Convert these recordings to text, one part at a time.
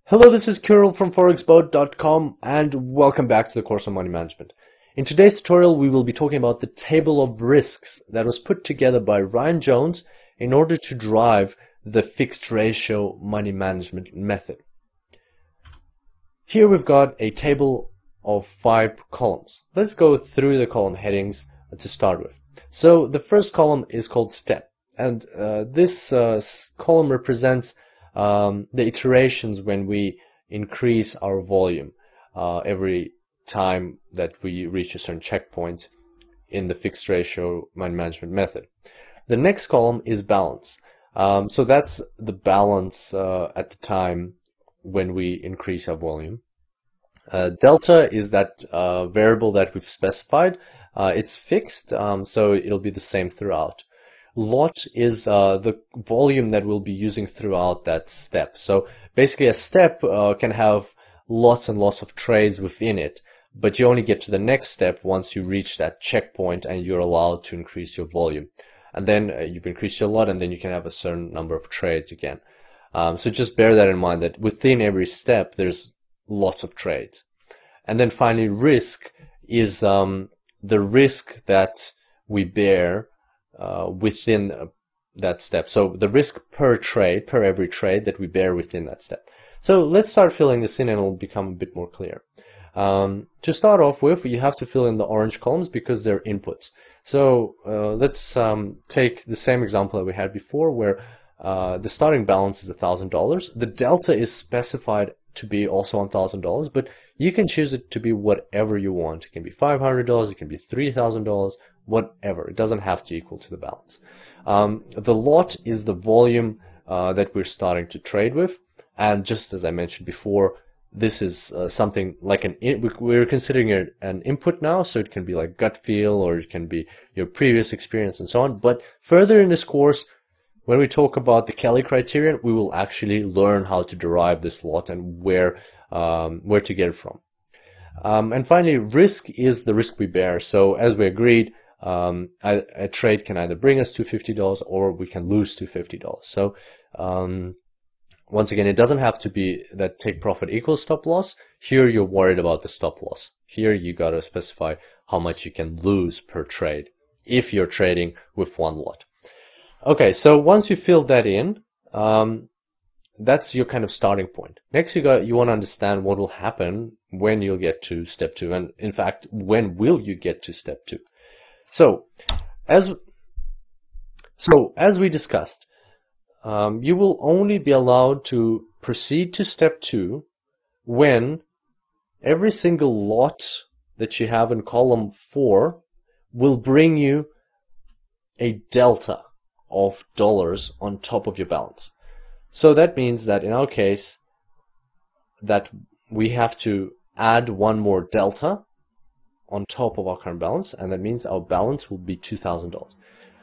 Hello, this is Kirill from forexboat.com and welcome back to the course on money management. In today's tutorial, we will be talking about the table of risks that was put together by Ryan Jones in order to drive the fixed ratio money management method. Here we've got a table of 5 columns. Let's go through the column headings to start with. So the first column is called step, and this column represents the iterations when we increase our volume every time that we reach a certain checkpoint in the fixed ratio money management method. The next column is balance. So that's the balance at the time when we increase our volume. Delta is that variable that we've specified. It's fixed, so it'll be the same throughout. Lot is the volume that we'll be using throughout that step. So basically a step can have lots and lots of trades within it, but you only get to the next step once you reach that checkpoint and you're allowed to increase your volume. And then you've increased your lot, and then you can have a certain number of trades again. So just bear that in mind, that within every step there's lots of trades. And then finally, risk is the risk that we bear within that step. So the risk per trade, per every trade that we bear within that step. So let's start filling this in and it'll become a bit more clear. To start off with, you have to fill in the orange columns because they're inputs. So let's take the same example that we had before, where the starting balance is $1,000. The delta is specified to be also $1,000, but you can choose it to be whatever you want. It can be $500, it can be $3,000, whatever. It doesn't have to equal to the balance. The lot is the volume that we're starting to trade with, and just as I mentioned before, this is something like we're considering it an input now, so it can be like gut feel, or it can be your previous experience and so on. But further in this course, when we talk about the Kelly criterion, we will actually learn how to derive this lot and where to get it from. And finally, risk is the risk we bear. So as we agreed, a trade can either bring us $250 or we can lose $250. So once again, it doesn't have to be that take profit equals stop loss. Here you're worried about the stop loss. Here you got to specify how much you can lose per trade if you're trading with one lot. Okay, so once you fill that in, that's your kind of starting point. Next, you want to understand what will happen when you'll get to step 2, and in fact, when will you get to step 2? So as we discussed, you will only be allowed to proceed to step 2 when every single lot that you have in column 4 will bring you a delta of dollars on top of your balance. So that means that in our case, that we have to add one more delta on top of our current balance, and that means our balance will be $2,000.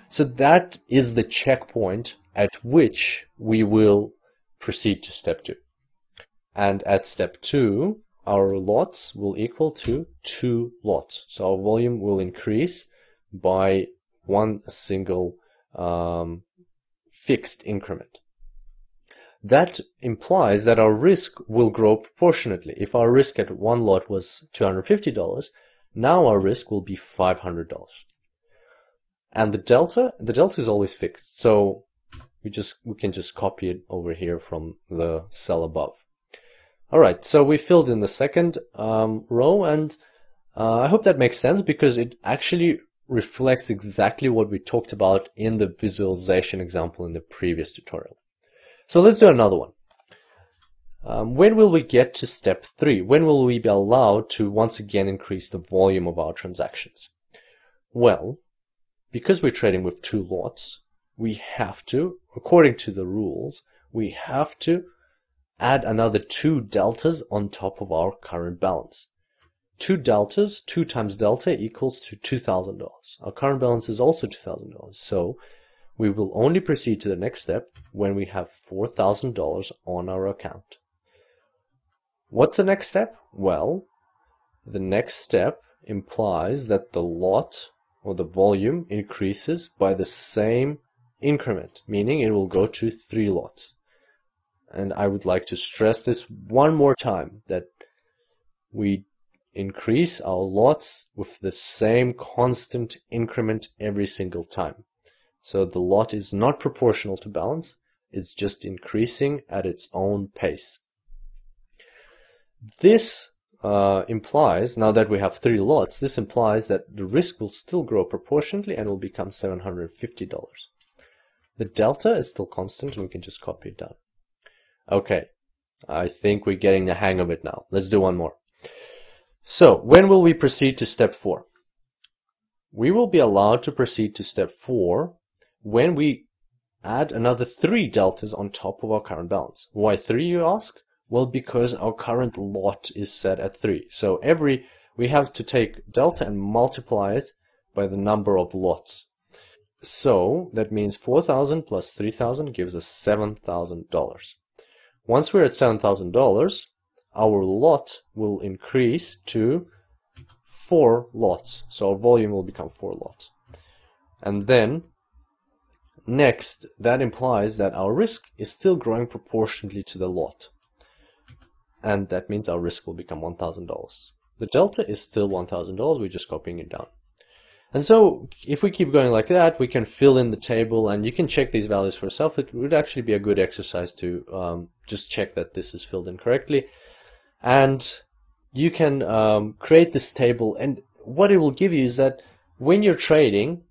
So that is the checkpoint at which we will proceed to step 2. And at step 2, our lots will equal to 2 lots. So our volume will increase by one single fixed increment. That implies that our risk will grow proportionately. If our risk at one lot was $250, now our risk will be $500. And the delta is always fixed. So we can just copy it over here from the cell above. Alright, so we filled in the second row, and I hope that makes sense because it actually reflects exactly what we talked about in the visualization example in the previous tutorial. So let's do another one. When will we get to step 3? When will we be allowed to once again increase the volume of our transactions? Well, because we're trading with 2 lots, we have to, according to the rules, we have to add another 2 deltas on top of our current balance. 2 deltas, 2 times delta equals to $2,000. Our current balance is also $2,000. So we will only proceed to the next step when we have $4,000 on our account. What's the next step? Well, the next step implies that the lot or the volume increases by the same increment, meaning it will go to 3 lots. and I would like to stress this one more time, that we increase our lots with the same constant increment every single time. So the lot is not proportional to balance, it's just increasing at its own pace. This implies, now that we have 3 lots, this implies that the risk will still grow proportionately and will become $750. The delta is still constant, and we can just copy it down. Okay, I think we're getting the hang of it now. Let's do one more. So, when will we proceed to step 4? We will be allowed to proceed to step 4 when we add another 3 deltas on top of our current balance. Why 3, you ask? Well, because our current lot is set at 3. So we have to take delta and multiply it by the number of lots. So that means 4,000 plus 3,000 gives us $7,000. Once we're at $7,000, our lot will increase to 4 lots. So our volume will become 4 lots. And then next, that implies that our risk is still growing proportionately to the lot. And that means our risk will become $1,000. The delta is still $1,000, we're just copying it down. And so, if we keep going like that, we can fill in the table, and you can check these values for yourself. It would actually be a good exercise to just check that this is filled in correctly. And you can create this table, and what it will give you is that when you're trading,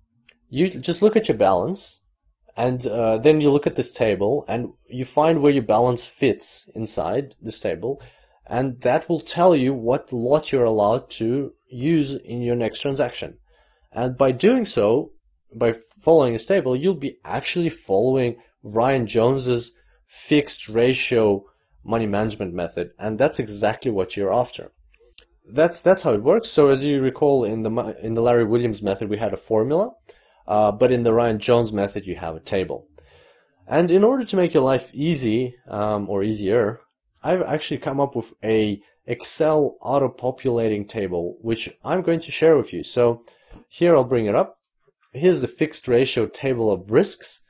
you just look at your balance, and then you look at this table, and you find where your balance fits inside this table, and that will tell you what lot you're allowed to use in your next transaction. And by doing so, by following this table, you'll be actually following Ryan Jones's fixed ratio money management method, and that's exactly what you're after. That's how it works. So as you recall, in the Larry Williams method, we had a formula. But in the Ryan Jones method, you have a table. And in order to make your life easy, or easier, I've actually come up with a Excel auto-populating table, which I'm going to share with you. So here, I'll bring it up. Here's the fixed ratio table of risks,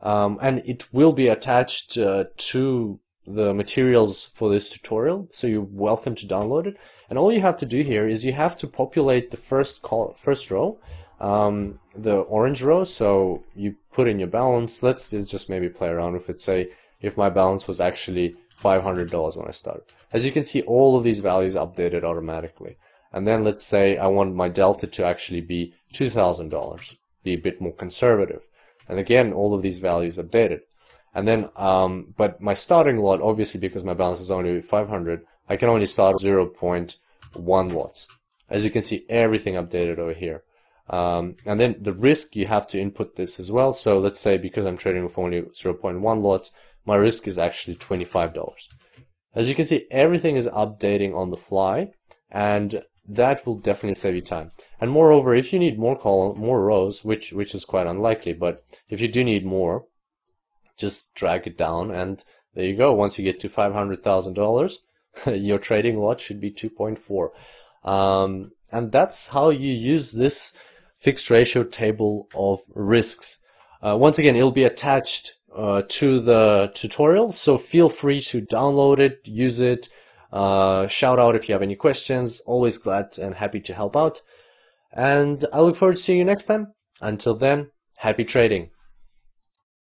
and it will be attached to the materials for this tutorial, so you're welcome to download it. And all you have to do here is you have to populate the first row, the orange row. So you put in your balance. Let's just maybe play around with it. Say if my balance was actually $500 when I started. As you can see, all of these values updated automatically. And then let's say I want my delta to actually be $2,000, be a bit more conservative. And again, all of these values updated. And then, but my starting lot, obviously because my balance is only 500, I can only start 0.1 lots. As you can see, everything updated over here. And then the risk, you have to input this as well. So let's say because I'm trading with only 0.1 lots, my risk is actually $25. As you can see, everything is updating on the fly, and that will definitely save you time. And moreover, if you need more rows, which is quite unlikely, but if you do need more, just drag it down, and there you go. Once you get to $500,000, your trading lot should be 2.4. And that's how you use this fixed ratio table of risks. Once again, it'll be attached to the tutorial, so feel free to download it, use it, shout out if you have any questions. Always glad and happy to help out. And I look forward to seeing you next time. Until then, happy trading.